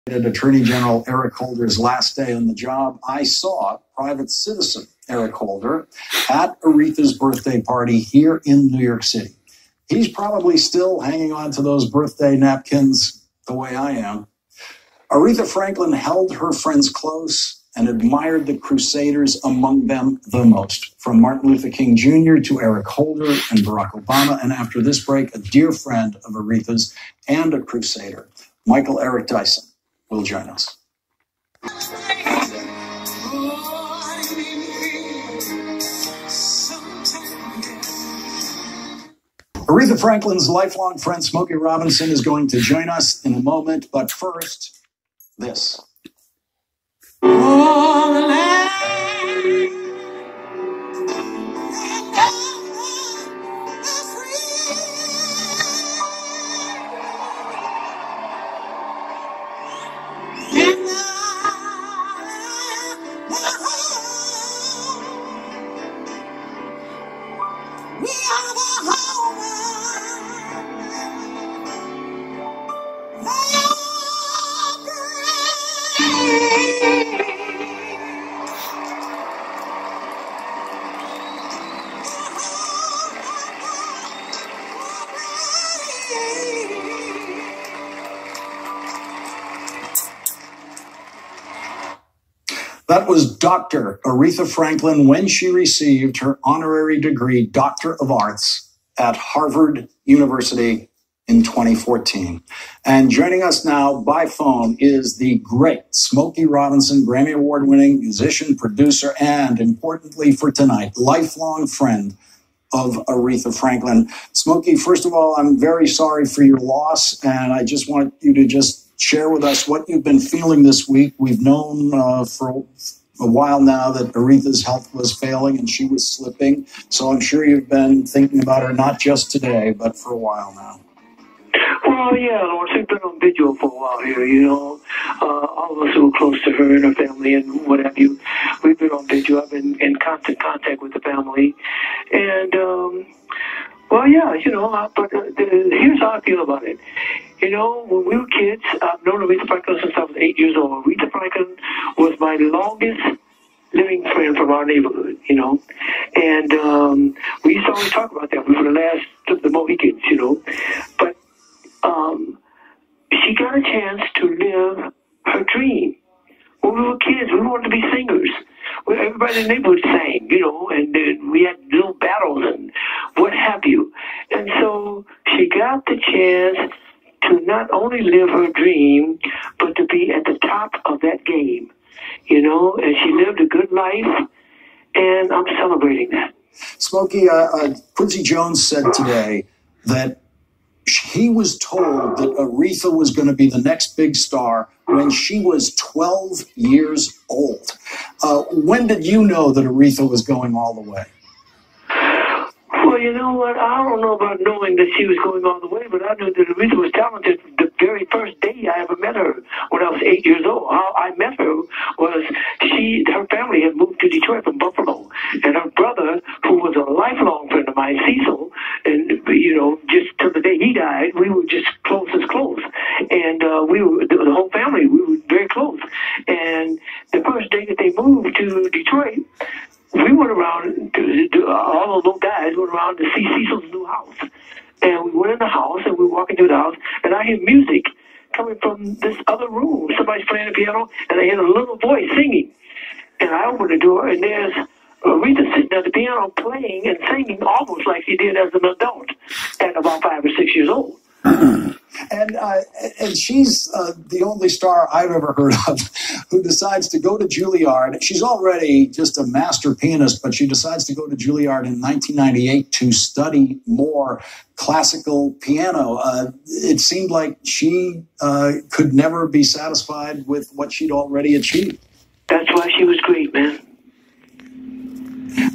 Attorney General Eric Holder's last day on the job, I saw private citizen Eric Holder at Aretha's birthday party here in New York City. He's probably still hanging on to those birthday napkins the way I am. Aretha Franklin held her friends close and admired the crusaders among them the most, from Martin Luther King Jr. to Eric Holder and Barack Obama. And after this break, a dear friend of Aretha's and a crusader, Michael Eric Dyson, will join us. Aretha Franklin's lifelong friend Smokey Robinson is going to join us in a moment, but first, this. Oh, the land. That was Dr. Aretha Franklin when she received her honorary degree, Doctor of Arts, at Harvard University in 2014. And joining us now by phone is the great Smokey Robinson, Grammy Award-winning musician, producer, and importantly for tonight, lifelong friend of Aretha Franklin. Smokey, first of all, I'm very sorry for your loss, and I just want you to just share with us what you've been feeling this week. We've known for a while now that Aretha's health was failing and she was slipping. So I'm sure you've been thinking about her not just today, but for a while now. Well, yeah, Lawrence, we've been on vigil for a while here, you know. All of us who are close to her and her family and what have you, we've been on vigil. I've been in constant contact with the family. And, well, yeah, you know, but here's how I feel about it. You know, when we were kids, I've known Aretha Franklin since I was 8 years old. Aretha Franklin was my longest living friend from our neighborhood, you know. And we used to always talk about that. We were the last of the Mohicans, you know. But she got a chance to live her dream. When we were kids, we wanted to be singers. Everybody in the neighborhood sang, you know, and we had little battles and what have you. And so she got the chance to not only live her dream, but to be at the top of that game, you know, and she lived a good life, and I'm celebrating that. Smokey, Quincy Jones said today that he was told that Aretha was going to be the next big star when she was 12 years old. When did you know that Aretha was going all the way? Well, you know what? I don't know about knowing that she was going all the way, but I knew that Aretha was talented the very first day I ever met her when I was 8 years old. How I met her was her family had moved to Detroit from Buffalo, and her brother, who was a lifelong friend of mine, Cecil, and, you know, just till the day he died, we were just close as close. And we were, the whole family, we were very close. And the first day that they moved to Detroit, we went around, all the little guys went around to see Cecil's new house. And we went in the house, and we were walking through the house, and I hear music coming from this other room. Somebody's playing the piano, and I hear a little voice singing. And I open the door, and there's Aretha sitting at the piano playing and singing almost like she did as an adult at about 5 or 6 years old. And she's the only star I've ever heard of who decides to go to Juilliard. She's already just a master pianist, but she decides to go to Juilliard in 1998 to study more classical piano. It seemed like she could never be satisfied with what she'd already achieved. That's why she was great, man.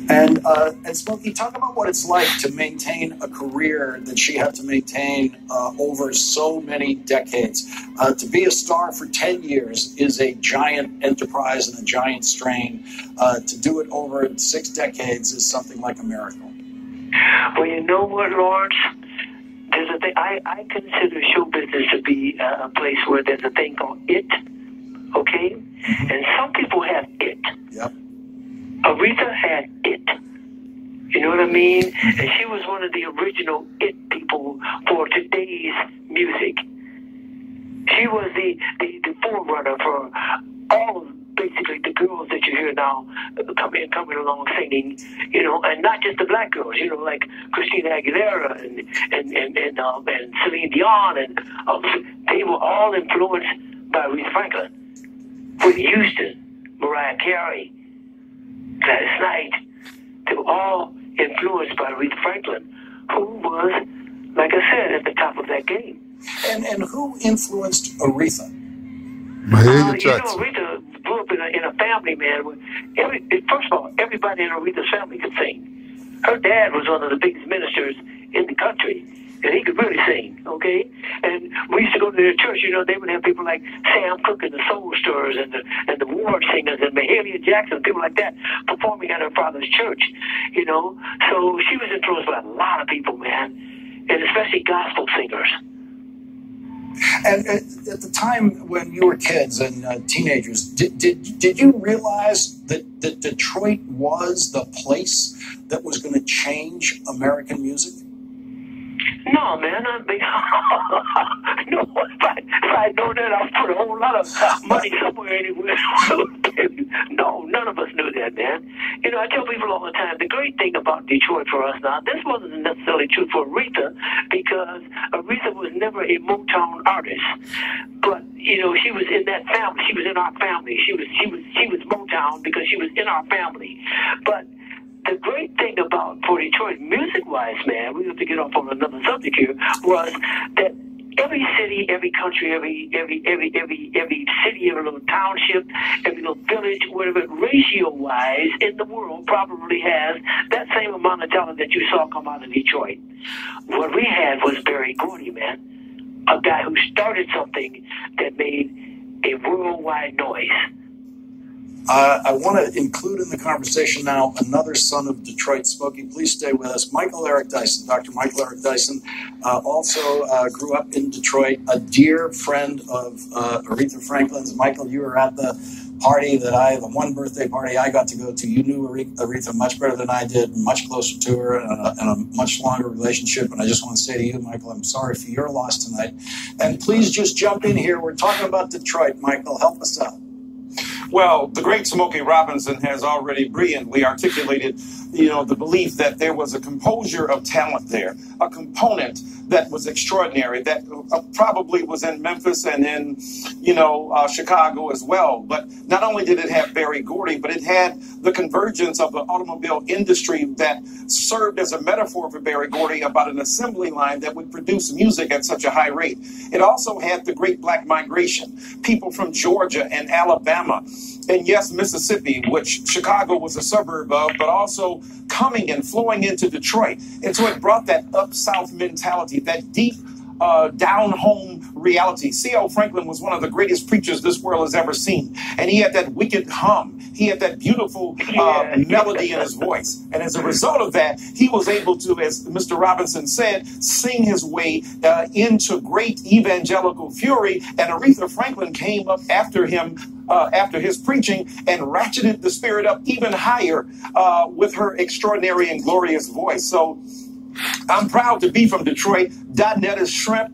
And Smokey, talk about what it's like to maintain a career that she had to maintain over so many decades. To be a star for 10 years is a giant enterprise and a giant strain. To do it over 6 decades is something like a miracle. Well, you know what, Lawrence? there's a thing. I consider show business to be a place where there's a thing called it. Okay, and some people have it. Yep. Aretha had it. You know what I mean? And she was one of the original it people for today's music. She was the forerunner for all of basically the girls that you hear now coming along singing, you know, and not just the black girls, you know, like Christina Aguilera and Celine Dion, and they were all influenced by Aretha Franklin, Whitney Houston, Mariah Carey, Gladys Knight. They were all influenced by Aretha Franklin, who was, like I said, at the top of that game. And who influenced Aretha? Aretha grew up in a family, man. First of all, everybody in Aretha's family could sing. Her dad was one of the biggest ministers in the country, and he could really sing, okay? And we used to go to their church, you know, they would have people like Sam Cooke and the Soul Stirrers and the Ward Singers and Mahalia Jackson, people like that, performing at her father's church, you know? So she was influenced by a lot of people, man, and especially gospel singers. And at the time when you were kids and teenagers, did you realize that Detroit was the place that was going to change American music? No, man. I mean, no, if I'd known that, I'd put a whole lot of money somewhere anywhere. No, none of us knew that, man. You know, I tell people all the time, the great thing about Detroit for us now, this wasn't necessarily true for Aretha, because Aretha was never a Motown artist. But, you know, she was in that family. She was in our family. She was Motown because she was in our family. But the great thing about for Detroit, music-wise, man, we have to get off on another subject here, was that every city, every country, every city, every little township, every little village, whatever, ratio-wise in the world probably has that same amount of talent that you saw come out of Detroit. What we had was Berry Gordy, man, a guy who started something that made a worldwide noise. I want to include in the conversation now another son of Detroit, Smokey. Please stay with us. Michael Eric Dyson, Dr. Michael Eric Dyson, also grew up in Detroit, a dear friend of Aretha Franklin's. Michael, you were at the party the one birthday party I got to go to. You knew Aretha much better than I did, much closer to her, and a much longer relationship. And I just want to say to you, Michael, I'm sorry for your loss tonight. And please just jump in here. We're talking about Detroit. Michael, help us out. Well, the great Smokey Robinson has already brilliantly articulated, you know, the belief that there was a composure of talent there, a component that was extraordinary, that probably was in Memphis and in, you know, Chicago as well. But not only did it have Berry Gordy, but it had the convergence of the automobile industry that served as a metaphor for Berry Gordy about an assembly line that would produce music at such a high rate. It also had the great black migration, people from Georgia and Alabama, and yes, Mississippi, which Chicago was a suburb of, but also coming and flowing into Detroit. And so it brought that up-south mentality, that deep down-home reality. C.L. Franklin was one of the greatest preachers this world has ever seen. And he had that wicked hum. He had that beautiful melody in his voice. And as a result of that, he was able to, as Mr. Robinson said, sing his way into great evangelical fury. And Aretha Franklin came up after him after his preaching and ratcheted the spirit up even higher with her extraordinary and glorious voice. So I'm proud to be from Detroit. Donnetta's Shrimp,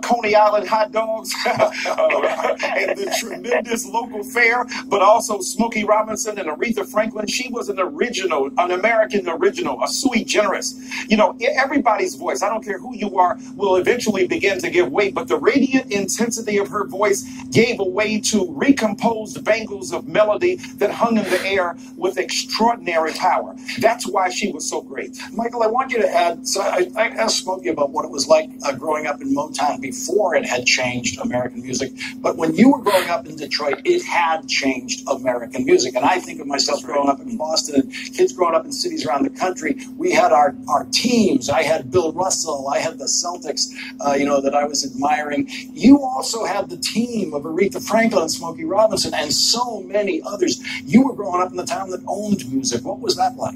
Coney Island hot dogs, and the tremendous local fare, but also Smokey Robinson and Aretha Franklin. She was an original, an American original, a sui generis. You know, everybody's voice, I don't care who you are, will eventually begin to give way, but the radiant intensity of her voice gave way to recomposed bangles of melody that hung in the air with extraordinary power. That's why she was so great. Michael, I want you to add, so I asked Smokey about what it was like growing up in Motown before it had changed American music. But when you were growing up in Detroit, it had changed American music. And I think of myself growing up in Boston and kids growing up in cities around the country. We had our teams. I had Bill Russell. I had the Celtics, you know, that I was admiring. You also had the team of Aretha Franklin and Smokey Robinson and so many others. You were growing up in the town that owned music. What was that like?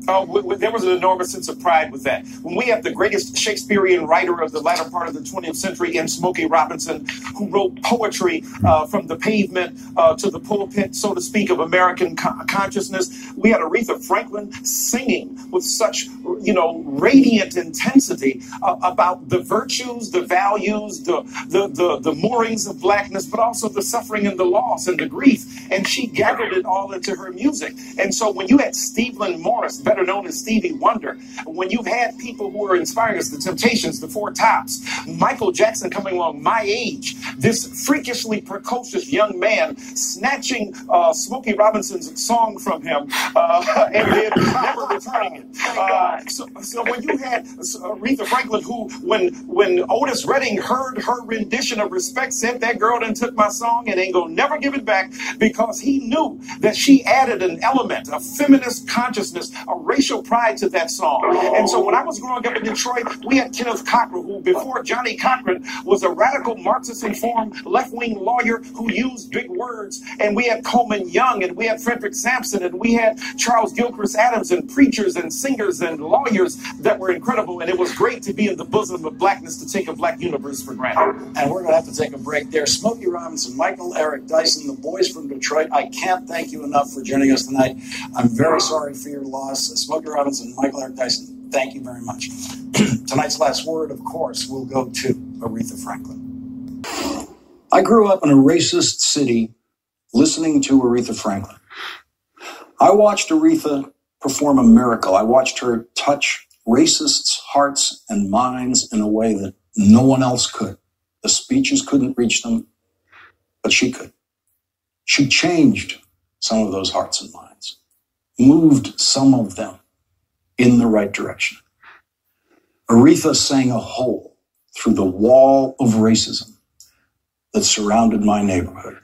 There was an enormous sense of pride with that. When we have the greatest Shakespearean writer of the latter part of the 20th century in Smokey Robinson, who wrote poetry from the pavement to the pulpit, so to speak, of American consciousness. We had Aretha Franklin singing with such, radiant intensity about the virtues, the values, the moorings of blackness, but also the suffering and the loss and the grief. And she gathered it all into her music. And so when you had Stevland Morris, better known as Stevie Wonder, when you've had people who are inspiring us, the Temptations, the Four Tops, Michael Jackson coming along my age, this freakishly precocious young man snatching Smokey Robinson's song from him and then never returning it. So when you had Aretha Franklin, who when Otis Redding heard her rendition of Respect, said, "That girl done took my song and ain't gonna never give it back," because he knew that she added an element, a feminist consciousness, a racial pride to that song. And so when I was growing up in Detroit, we had Kenneth Cochran, who before Johnny Cochran was a radical Marxist-informed left-wing lawyer who used big words. And we had Coleman Young, and we had Frederick Sampson, and we had Charles Gilchrist Adams, and preachers and singers and lawyers that were incredible. And it was great to be in the bosom of blackness, to take a black universe for granted. And we're going to have to take a break there. Smokey Robinson, Michael Eric Dyson, the boys from Detroit, I can't thank you enough for joining us tonight. I'm very sorry for your loss. Smokey Robinson, Michael Eric Dyson, thank you very much. Tonight's last word, of course, will go to Aretha Franklin. I grew up in a racist city listening to Aretha Franklin. I watched Aretha perform a miracle. I watched her touch racists' hearts and minds in a way that no one else could. The speeches couldn't reach them, but she could. She changed some of those hearts and minds, moved some of them in the right direction. Aretha sang a hole through the wall of racism that surrounded my neighborhood.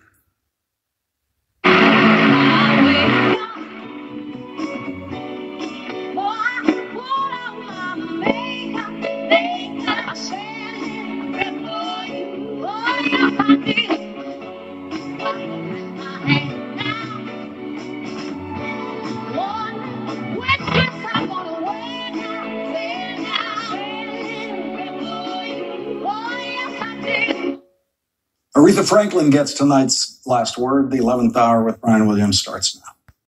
Aretha Franklin gets tonight's last word. The 11th hour with Brian Williams starts now.